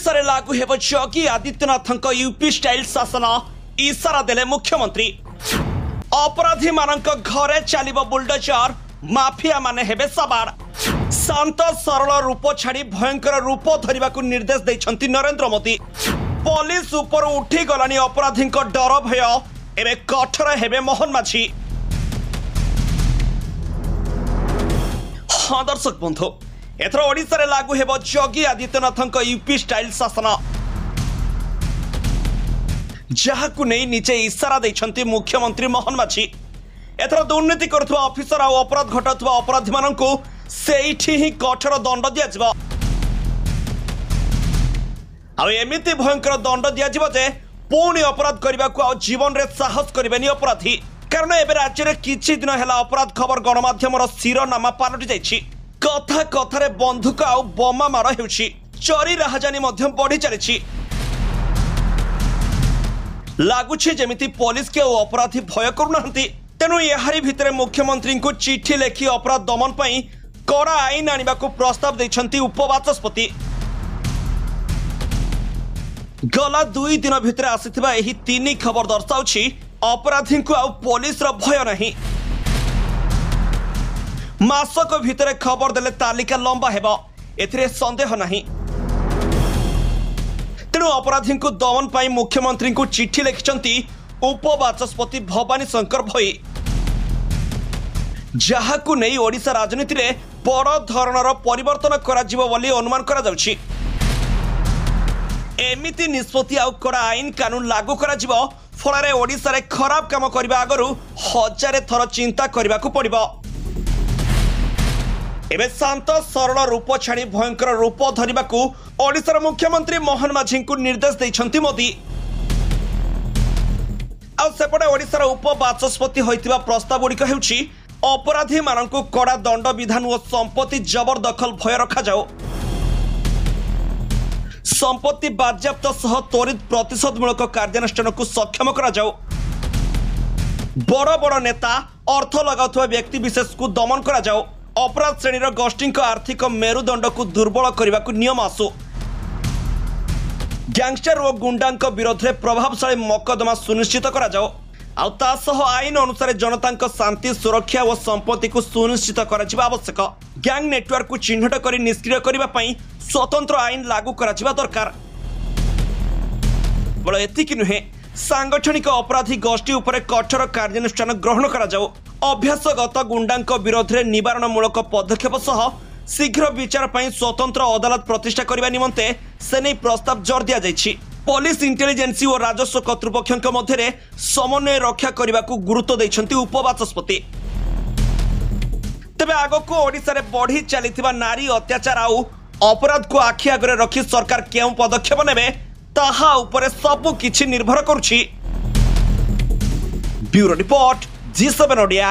ओडिशा रे लागू हेब योगी आदित्यनाथ यूपी स्टाइल शासन इशारा देले मुख्यमंत्री। अपराधी मानक घरे चलिब बुलडोजर, माफिया माने हेबे सवार। शांत सरल रूप छाड़ी भयंकर रूप धरिबा को निर्देश दैछंती नरेंद्र मोदी। पुलिस ऊपर उठी गलानी अपराधी डर भय, एबे कठोर हेबे मोहन माझी। हाँ दर्शक बंधु, एथर ओडिशा रे लागू हेब योगी आदित्यनाथ यूपी स्टाइल शासन, जहाकु नहीं नीचे इशारा दैछंती मुख्यमंत्री मोहन माझी। एथर दुर्नीति करुवा ऑफिसर आ अपराध घटाउवा अपराधी माननकु सेठी ही कठोर दंड दिया। एमिति भयंकर दंड दिया जे पुणी अपराध करने को जीवन रे साहस करेनि अपराधी। कारण एबे राज्य रे किछि दिन हेला अपराध खबर गणमाध्यम शिरोनामा पलटि जाइछि। कथा कथारे बंधुक आ बोमा मार हेउछि, चोरी राहजानी मध्यम बढ़ी चलिछि। लागुछि जेमिति पुलिस के अपराधी भय करुनाहंती। तेणु एहारी भितरे मुख्यमंत्री को चिठी लेखि अपराध दमन पई कड़ा आईन आनिबा को प्रस्ताव दैछंती उपबाचस्पति। गला 2 दिन भितर आसीथिबा एही 3 खबर दर्शाउछि अपराधी को आउ पुलिस रो भय नहीं। मासक भितर खबर देले तालिका लंबा हेबो, एथिरे संदेह नहीं। तेणु अपराधी को दमन पाई मुख्यमंत्री को चिठी लिखिछंती उपबाचस्पति भवानी शंकर भई, जहाकु नहीं ओडिशा राजनीति रे बड़ धरणर परिवर्तन करा जिवो बोली अनुमान करा जाउछि। एमिति निष्पत्ति आउ कड़ा आईन कानून लागू करा जिवो, फଳରେ ओडिशा रे खराब काम करबा आगरु 1000 थर चिंता करबा को पड़िबो। एबे शांत सरल रूप छाड़ी भयंकर रूप धरिबा को ओडिशार मुख्यमंत्री मोहन माझी को निर्देश दैछंती मोदी। आ सेपटे ओडिशार उपबाचस्पति होइतिबा प्रस्ताव गुड़िक हेउछि अपराधी माननकु कड़ा दंड विधान और संपत्ति जबरदखल भय रखा जाओ। संपत्ति बाज्याप्त सह त्वरित प्रतिशोधमूलक कार्यानुष्ठान को सक्षम करा जाओ। बड़ बड़ नेता अर्थ लगाउथुवा व्यक्ति विशेष को दमन करा जाओ। अपराध श्रेणी गोष्ठी आर्थिक मेरुदंड को दुर्बल करने को नियम आसु। गैंगस्टर और गुंडा विरोध में प्रभावशाली मकदमा सुनिश्चित करा जाओ। आउ आईन अनुसार जनता शांति सुरक्षा और संपत्ति को सुनिश्चित करा आवश्यक। गैंग नेटवर्क को चिन्हट कर निष्क्रिय करने स्वतंत्र आईन लागू करा दरकार। बड़ एतिक नुहे, सांगठनिक अपराधी गोष्ठी उपर कठोर कार्यानुष्ठान ग्रहण करा जाओ। अभ्यासगत गुंडा विरोध में निवारणमूलक पदक्षेप सह शीघ्र विचार पर स्वतंत्र अदालत प्रतिष्ठा करने निमंते से नहीं प्रस्ताव जोर दिया जाइछि। पुलिस इंटेलिजेंस और राजस्व कर्तृपक्ष मध्य समन्वय रक्षा करने को गुरुत्व दैछंती उपबाचस्पति। तेबे आगको ओडिशा रे बढ़ी चलिथिबा नारी अत्याचार आउ अपराध को आखि आगरे रखी सरकार केउ पदक्षेप नेबे ताहा उपरे सब किछि निर्भर करुछि। Bureau report G7 Odia.